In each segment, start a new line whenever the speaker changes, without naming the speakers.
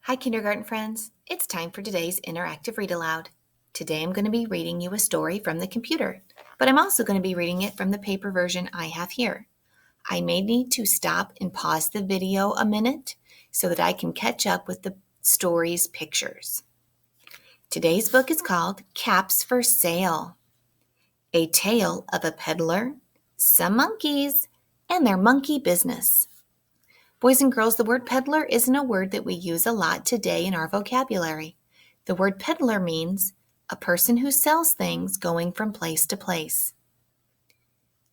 Hi, kindergarten friends. It's time for today's interactive read aloud. Today I'm going to be reading you a story from the computer, but I'm also going to be reading it from the paper version I have here. I may need to stop and pause the video a minute so that I can catch up with the story's pictures. Today's book is called Caps for Sale, a tale of a peddler, some monkeys, and their monkey business. Boys and girls, the word peddler isn't a word that we use a lot today in our vocabulary. The word peddler means a person who sells things going from place to place.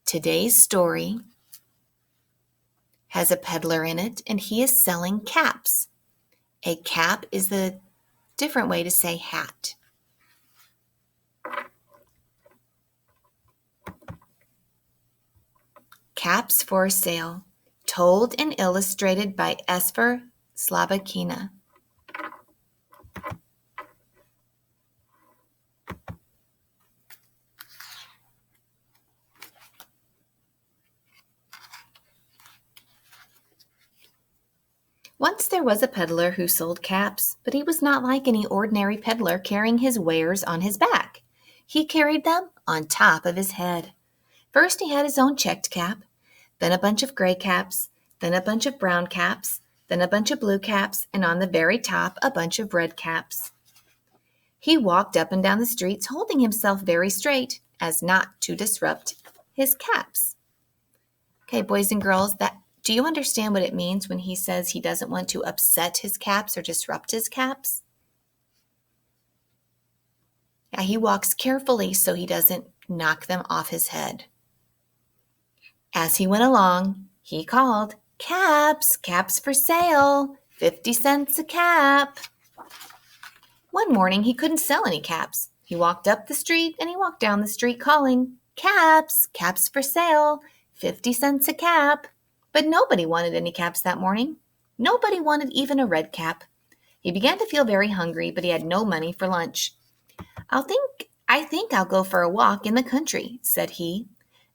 Today's story has a peddler in it, and he is selling caps. A cap is the different way to say hat. Caps for Sale, told and illustrated by Esper Slabakina. Once there was a peddler who sold caps, but he was not like any ordinary peddler carrying his wares on his back. He carried them on top of his head. First he had his own checked cap, then a bunch of gray caps, then a bunch of brown caps, then a bunch of blue caps, and on the very top a bunch of red caps. He walked up and down the streets holding himself very straight as not to disrupt his caps. Okay, boys and girls, do you understand what it means when he says he doesn't want to upset his caps or disrupt his caps? Yeah, he walks carefully so he doesn't knock them off his head. As he went along, he called, "Caps, caps for sale, 50 cents a cap." One morning, he couldn't sell any caps. He walked up the street and he walked down the street calling, "Caps, caps for sale, 50 cents a cap." But nobody wanted any caps that morning. Nobody wanted even a red cap. He began to feel very hungry, but he had no money for lunch. I think I'll go for a walk in the country," said he.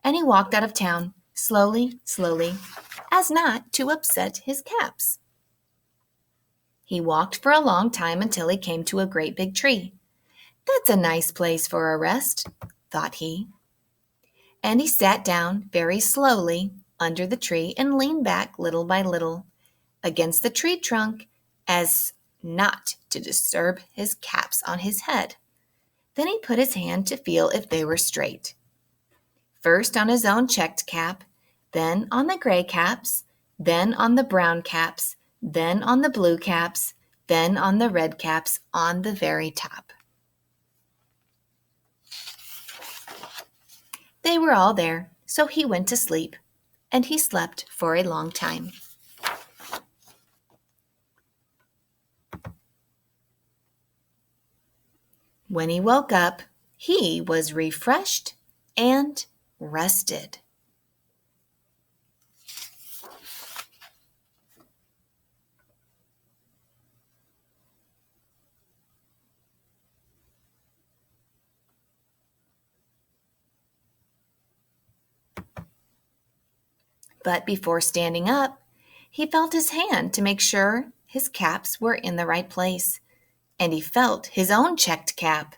And he walked out of town, slowly, as not to upset his caps. He walked for a long time until he came to a great big tree. "That's a nice place for a rest," thought he. And he sat down very slowly under the tree and leaned back little by little against the tree trunk as not to disturb his caps on his head. Then he put his hand to feel if they were straight. First on his own checked cap, then on the gray caps, then on the brown caps, then on the blue caps, then on the red caps on the very top. They were all there, so he went to sleep, and he slept for a long time. When he woke up, he was refreshed and rested. But before standing up, he felt his hand to make sure his caps were in the right place, and he felt his own checked cap.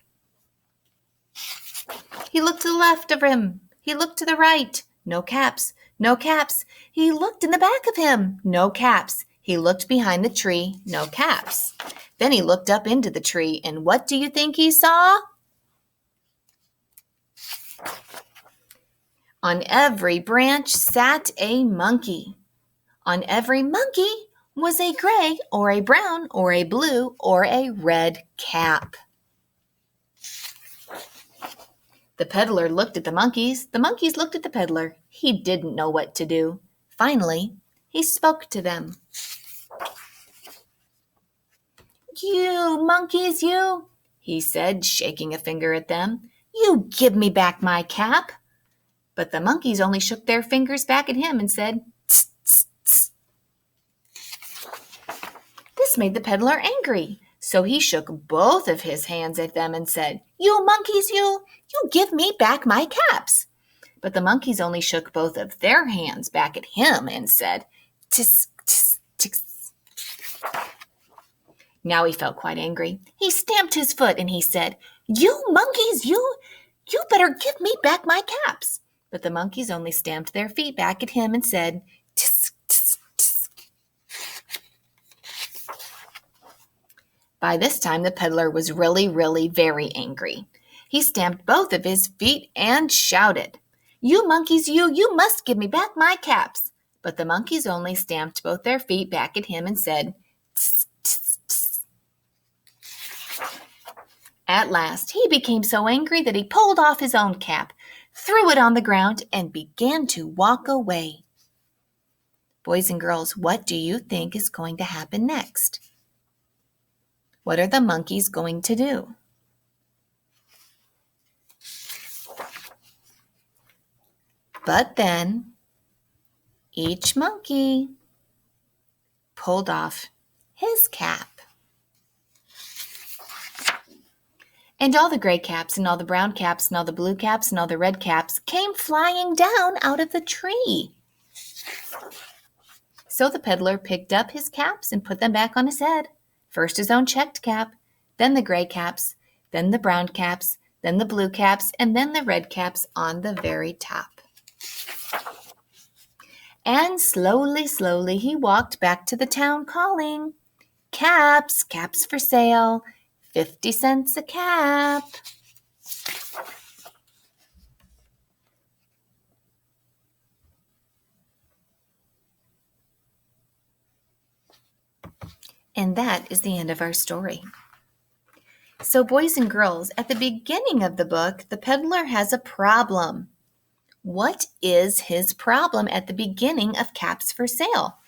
He looked to the left of him. He looked to the right. No caps, no caps. He looked in the back of him. No caps. He looked behind the tree. No caps. Then he looked up into the tree, and what do you think he saw? On every branch sat a monkey. On every monkey was a gray or a brown or a blue or a red cap. The peddler looked at the monkeys. The monkeys looked at the peddler. He didn't know what to do. Finally, he spoke to them. "You monkeys, you," he said, shaking a finger at them. "You give me back my cap." But the monkeys only shook their fingers back at him and said, "Tss, tss, tss." This made the peddler angry, so he shook both of his hands at them and said, "You monkeys, you give me back my caps." But the monkeys only shook both of their hands back at him and said, "Tisk, tisk, tisk." Now he felt quite angry. He stamped his foot and he said, "You monkeys, you better give me back my caps." But the monkeys only stamped their feet back at him and said, "Tsk, tsk, tsk." By this time, the peddler was really, really very angry. He stamped both of his feet and shouted, "You monkeys, you must give me back my caps." But the monkeys only stamped both their feet back at him and said, "Tsk, tsk, tsk." At last, he became so angry that he pulled off his own cap, threw it on the ground, and began to walk away. Boys and girls, what do you think is going to happen next? What are the monkeys going to do? But then, each monkey pulled off his cap. And all the gray caps and all the brown caps and all the blue caps and all the red caps came flying down out of the tree. So the peddler picked up his caps and put them back on his head. First his own checked cap, then the gray caps, then the brown caps, then the blue caps, and then the red caps on the very top. And slowly, slowly he walked back to the town calling, "Caps, caps for sale, 50 cents a cap." And that is the end of our story. So boys and girls, at the beginning of the book, the peddler has a problem. What is his problem at the beginning of Caps for Sale?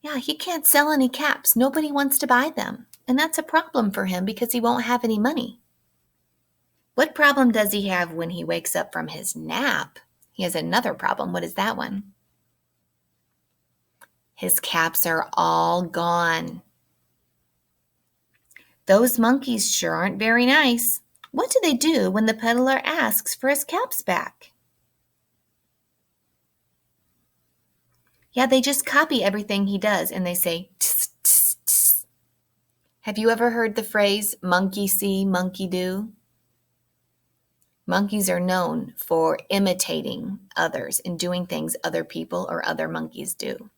Yeah, he can't sell any caps. Nobody wants to buy them. And that's a problem for him because he won't have any money. What problem does he have when he wakes up from his nap? He has another problem. What is that one? His caps are all gone. Those monkeys sure aren't very nice. What do they do when the peddler asks for his caps back? Yeah, they just copy everything he does and they say, "Tss, tss, tss." Have you ever heard the phrase, monkey see, monkey do? Monkeys are known for imitating others and doing things other people or other monkeys do.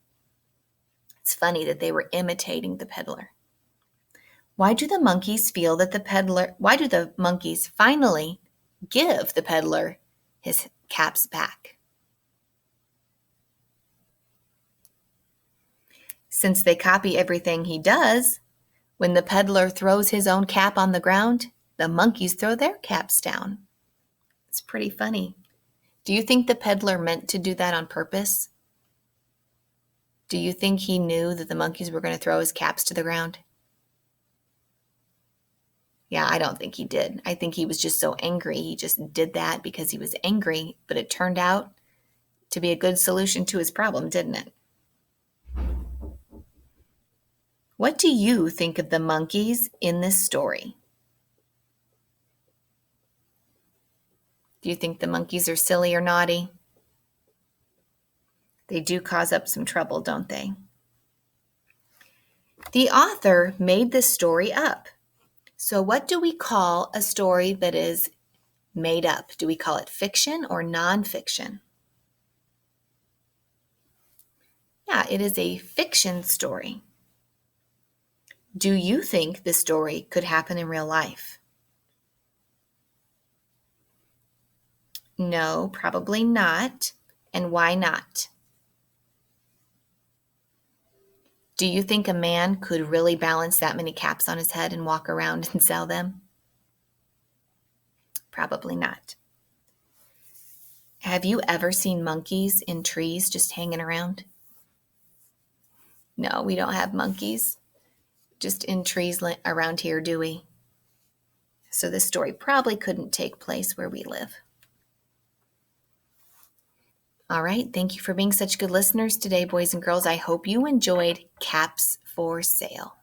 It's funny that they were imitating the peddler. Why do the monkeys finally give the peddler his caps back? Since they copy everything he does, when the peddler throws his own cap on the ground, the monkeys throw their caps down. It's pretty funny. Do you think the peddler meant to do that on purpose? Do you think he knew that the monkeys were going to throw his caps to the ground? Yeah, I don't think he did. I think he was just so angry. He just did that because he was angry, but it turned out to be a good solution to his problem, didn't it? What do you think of the monkeys in this story? Do you think the monkeys are silly or naughty? They do cause up some trouble, don't they? The author made this story up. So what do we call a story that is made up? Do we call it fiction or nonfiction? Yeah, it is a fiction story. Do you think this story could happen in real life? No, probably not. And why not? Do you think a man could really balance that many caps on his head and walk around and sell them? Probably not. Have you ever seen monkeys in trees just hanging around? No, we don't have monkeys just in trees around here, do we? So this story probably couldn't take place where we live. All right, thank you for being such good listeners today, boys and girls. I hope you enjoyed Caps for Sale.